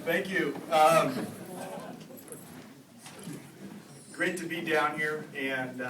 Thank you. Great to be down here and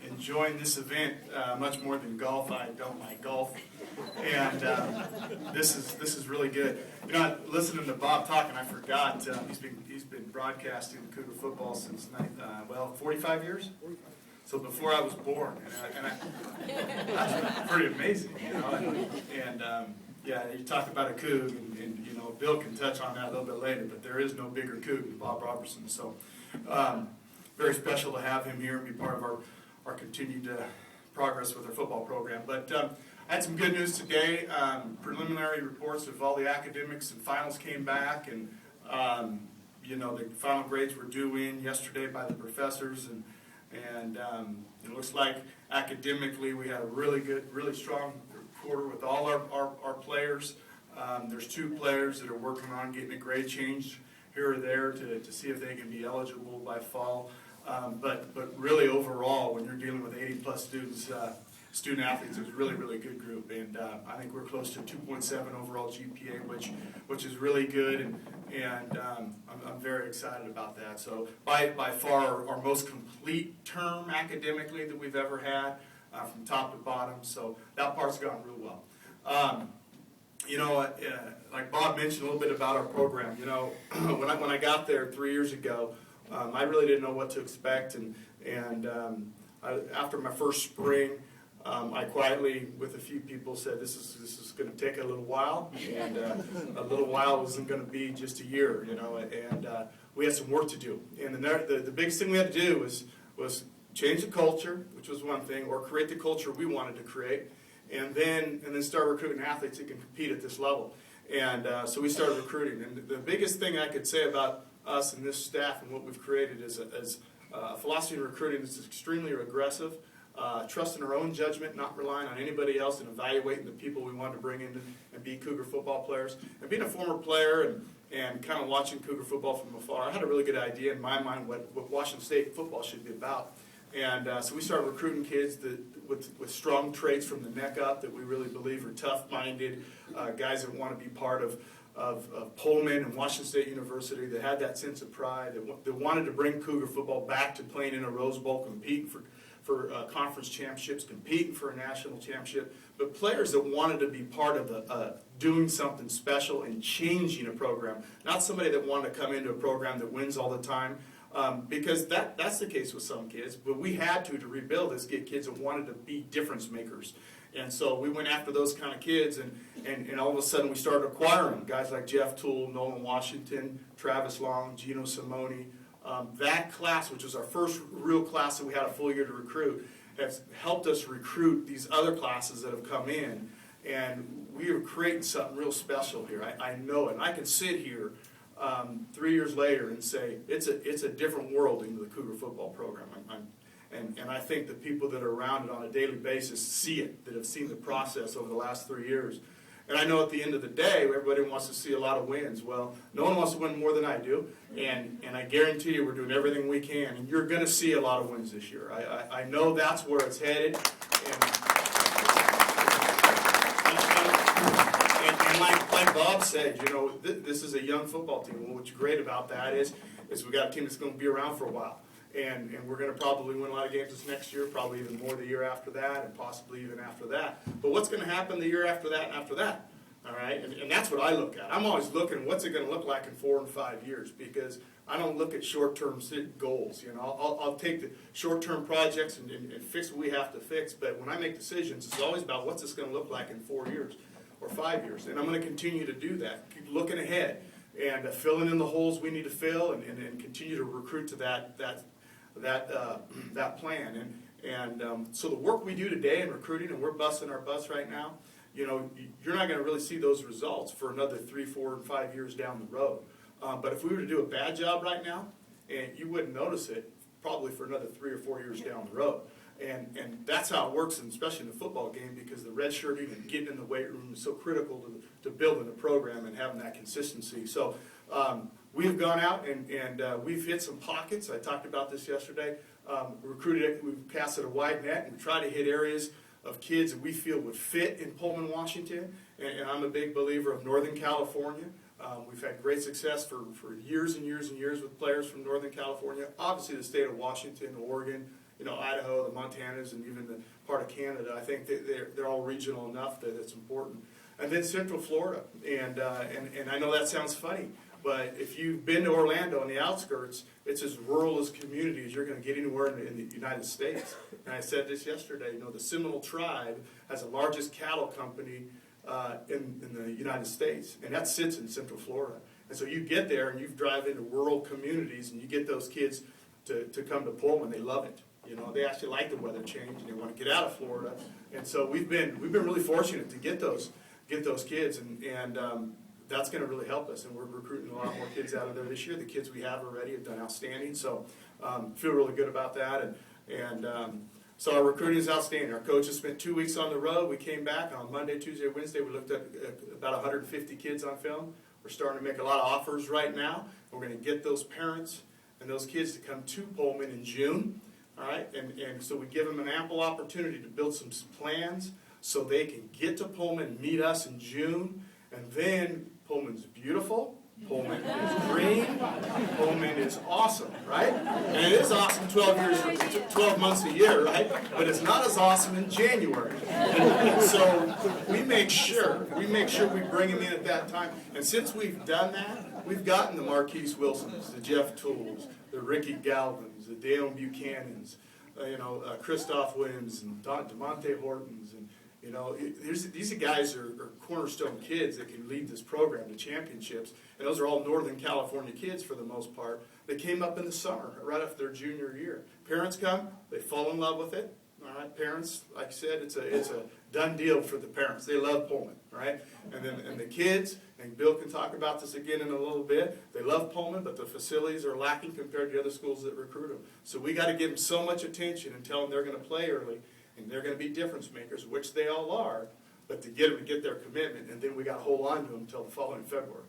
enjoying this event much more than golf. I don't like golf, and this is really good. You know, listening to Bob talking, I forgot he's been broadcasting Cougar football since 45 years. So before I was born, and that's pretty amazing, you know. And yeah, you talk about a Coug, and you know, Bill can touch on that a little bit later, but there is no bigger Coug than Bob Robertson. So very special to have him here and be part of our continued progress with our football program. But I had some good news today. Preliminary reports of all the academics and finals came back, and you know, the final grades were due in yesterday by the professors, and it looks like academically we had a really strong quarter with all our players. There's 2 players that are working on getting a grade change here or there to see if they can be eligible by fall. But really overall, when you're dealing with 80+ students, student athletes, it was a really good group, and I think we're close to 2.7 overall GPA, which is really good, and I'm very excited about that. So by far our most complete term academically that we've ever had, from top to bottom. So that part's gone real well. You know, like Bob mentioned a little bit about our program. You know, when I got there 3 years ago, I really didn't know what to expect, and after my first spring, I quietly, with a few people, said this is going to take a little while, and a little while wasn't going to be just a year, you know, and we had some work to do. And the biggest thing we had to do was change the culture, which was one thing, or create the culture we wanted to create, and then start recruiting athletes that can compete at this level. And so we started recruiting. And the biggest thing I could say about us and this staff and what we've created is a philosophy of recruiting that's extremely aggressive, trusting our own judgment, not relying on anybody else, and evaluating the people we want to bring in and be Cougar football players. And being a former player and kind of watching Cougar football from afar, I had a really good idea in my mind what Washington State football should be about. And so we started recruiting kids with strong traits from the neck up that we really believe are tough-minded, guys that want to be part of Pullman and Washington State University, that had that sense of pride, that wanted to bring Cougar football back to playing in a Rose Bowl, competing for conference championships, competing for a national championship, but players that wanted to be part of doing something special and changing a program, not somebody that wanted to come into a program that wins all the time. Because that's the case with some kids, but we had to rebuild this, get kids that wanted to be difference makers. And so we went after those kind of kids, and all of a sudden we started acquiring guys like Jeff Toole, Nolan Washington, Travis Long, Gino Simone. That class, which was our first real class that we had a full year to recruit, has helped us recruit these other classes that have come in, and we are creating something real special here. I know it, and I can sit here 3 years later and say it's a different world into the Cougar football program. And I think the people that are around it on a daily basis see it, that have seen the process over the last 3 years. And I know at the end of the day, everybody wants to see a lot of wins. Well, no one wants to win more than I do, and I guarantee you we're doing everything we can, and you're going to see a lot of wins this year. I know that's where it's headed. And like Bob said, you know, this is a young football team. Well, what's great about that is we got a team that's going to be around for a while. And we're going to probably win a lot of games this next year, probably even more the year after that, and possibly even after that. But what's going to happen the year after that and after that? All right? And that's what I look at. I'm always looking, what's it going to look like in 4 and 5 years? Because I don't look at short-term goals. You know, I'll take the short-term projects and fix what we have to fix. But when I make decisions, it's always about what's this going to look like in 4 years or 5 years. And I'm going to continue to do that, keep looking ahead and filling in the holes we need to fill, and continue to recruit to that plan. So the work we do today in recruiting, and we're busting our butts right now, you know, you're not going to really see those results for another 3, 4, and 5 years down the road. But if we were to do a bad job right now, and you wouldn't notice it probably for another 3 or 4 years down the road. And that's how it works, and especially in the football game, because the redshirting and getting in the weight room is so critical to building a program and having that consistency. So we've gone out and we've hit some pockets. I talked about this yesterday. We've casted a wide net, and we try to hit areas of kids that we feel would fit in Pullman, Washington. And I'm a big believer of Northern California. We've had great success for years and years and years with players from Northern California. Obviously, the state of Washington, Oregon, Idaho, the Montanas, and even the part of Canada. I think they're all regional enough that it's important. And then Central Florida, and I know that sounds funny, but if you've been to Orlando on the outskirts, it's as rural as community as you're going to get anywhere in the United States. And I said this yesterday. The Seminole tribe has the largest cattle company in the United States, and that sits in Central Florida. And so you get there and you drive into rural communities, and you get those kids to come to Pullman. They love it. They actually like the weather change, and they want to get out of Florida. And so we've been really fortunate to get those kids, and that's going to really help us. And we're recruiting a lot more kids out of there this year. The kids we have already have done outstanding, so feel really good about that. So our recruiting is outstanding. Our coaches spent 2 weeks on the road. We came back on Monday, Tuesday, Wednesday. We looked at about 150 kids on film. We're starting to make a lot of offers right now. We're going to get those parents and those kids to come to Pullman in June. All right, and so we give them an ample opportunity to build some plans so they can get to Pullman and meet us in June. And then Pullman's beautiful, Pullman is green, Pullman is awesome, right? And it is awesome 12 months a year, right? But it's not as awesome in January. And so we make sure we bring them in at that time. And since we've done that, we've gotten the Marquise Wilsons, the Jeff Tools, the Ricky Galvins, the Dale Buchanans, Christoph Williams, and DeMonte Hortons, and these guys are cornerstone kids that can lead this program to championships, and those are all Northern California kids for the most part. They came up in the summer, right after their junior year. Parents come, they fall in love with it. All right, parents, like I said, it's a done deal for the parents. They love Pullman, right? And the kids, and Bill can talk about this again in a little bit. They love Pullman, but the facilities are lacking compared to other schools that recruit them. So we got to give them so much attention and tell them they're going to play early, and they're going to be difference makers, which they all are. But to get them to get their commitment, and then we got to hold on to them until the following February.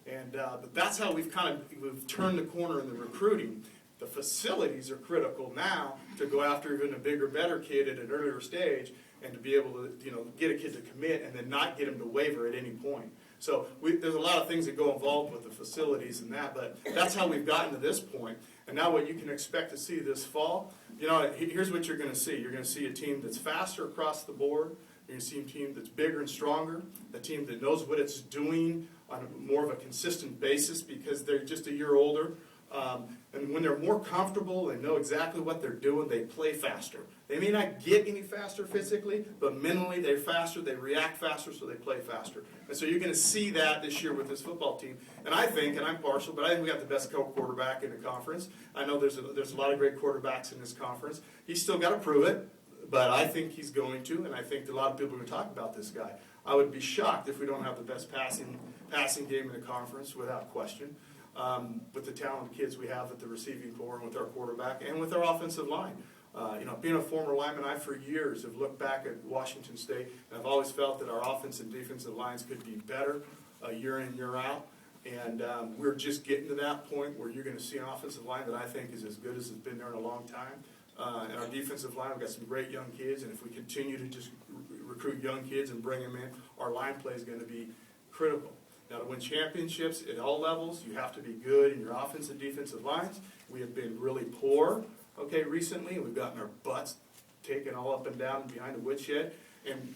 And but that's how we've turned the corner in the recruiting. The facilities are critical now to go after even a bigger, better kid at an earlier stage, and to be able to get a kid to commit and then not get him to waver at any point. So there's a lot of things that go involved with the facilities and that, but that's how we've gotten to this point. And now what you can expect to see this fall, here's what you're going to see. You're going to see a team that's faster across the board. You're going to see a team that's bigger and stronger, a team that knows what it's doing on more of a consistent basis because they're just a year older. And when they're more comfortable, they know exactly what they're doing, they play faster. They may not get any faster physically, but mentally they're faster, they react faster, so they play faster. And so you're going to see that this year with this football team. And I think, and I'm partial, but I think we got the best quarterback in the conference. I know there's a lot of great quarterbacks in this conference. He's still got to prove it, but I think he's going to, and I think a lot of people are going to talk about this guy. I would be shocked if we don't have the best passing game in the conference, without question. With the talented kids we have at the receiving corps and with our quarterback and with our offensive line. Being a former lineman, I for years have looked back at Washington State, and I've always felt that our offensive and defensive lines could be better year in, year out. And we're just getting to that point where you're going to see an offensive line that I think is as good as it's been there in a long time. And our defensive line, we've got some great young kids, and if we continue to just recruit young kids and bring them in, our line play is going to be critical. Now, to win championships at all levels, you have to be good in your offensive and defensive lines. We have been really poor, recently. We've gotten our butts taken all up and down behind the woodshed, and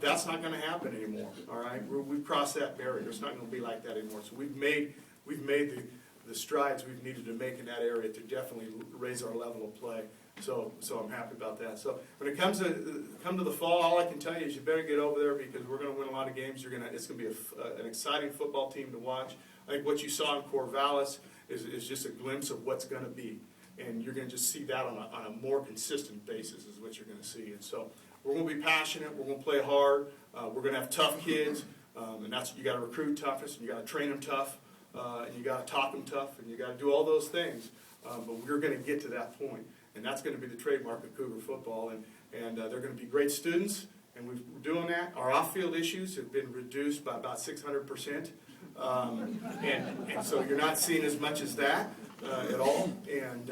that's not going to happen anymore, all right? We've crossed that barrier. It's not going to be like that anymore. So we've made the strides we've needed to make in that area to definitely raise our level of play. So I'm happy about that. So when it comes to the fall, all I can tell you is you better get over there because we're going to win a lot of games. It's going to be an exciting football team to watch. I think what you saw in Corvallis is just a glimpse of what's going to be, and you're going to just see that on a more consistent basis is what you're going to see. And so we're going to be passionate. We're going to play hard. We're going to have tough kids, and that's you got to recruit toughness, and you got to train them tough, and you got to talk them tough, and you got to do all those things. But we're going to get to that point. And that's going to be the trademark of Cougar football. And they're going to be great students, and we're doing that. Our off-field issues have been reduced by about 600%. And so you're not seeing as much as that at all. And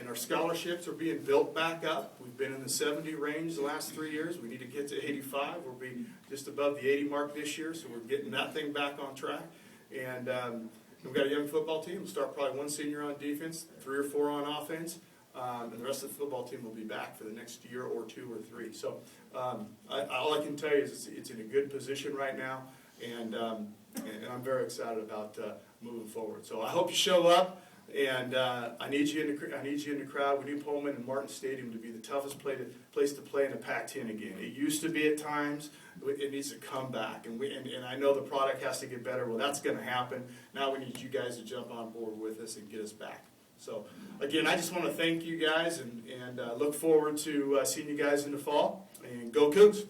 our scholarships are being built back up. We've been in the 70 range the last 3 years. We need to get to 85. We'll be just above the 80 mark this year, so we're getting that thing back on track. And we've got a young football team. We'll start probably one senior on defense, 3 or 4 on offense. And the rest of the football team will be back for the next year or 2 or 3. So all I can tell you is it's in a good position right now, and I'm very excited about moving forward. So I hope you show up, and I need you in the crowd. We need Pullman and Martin Stadium to be the toughest place to play in the Pac-10 again. It used to be at times. It needs to come back, and I know the product has to get better. Well, that's going to happen. Now we need you guys to jump on board with us and get us back. So, again, I just want to thank you guys and look forward to seeing you guys in the fall. And go Cougs!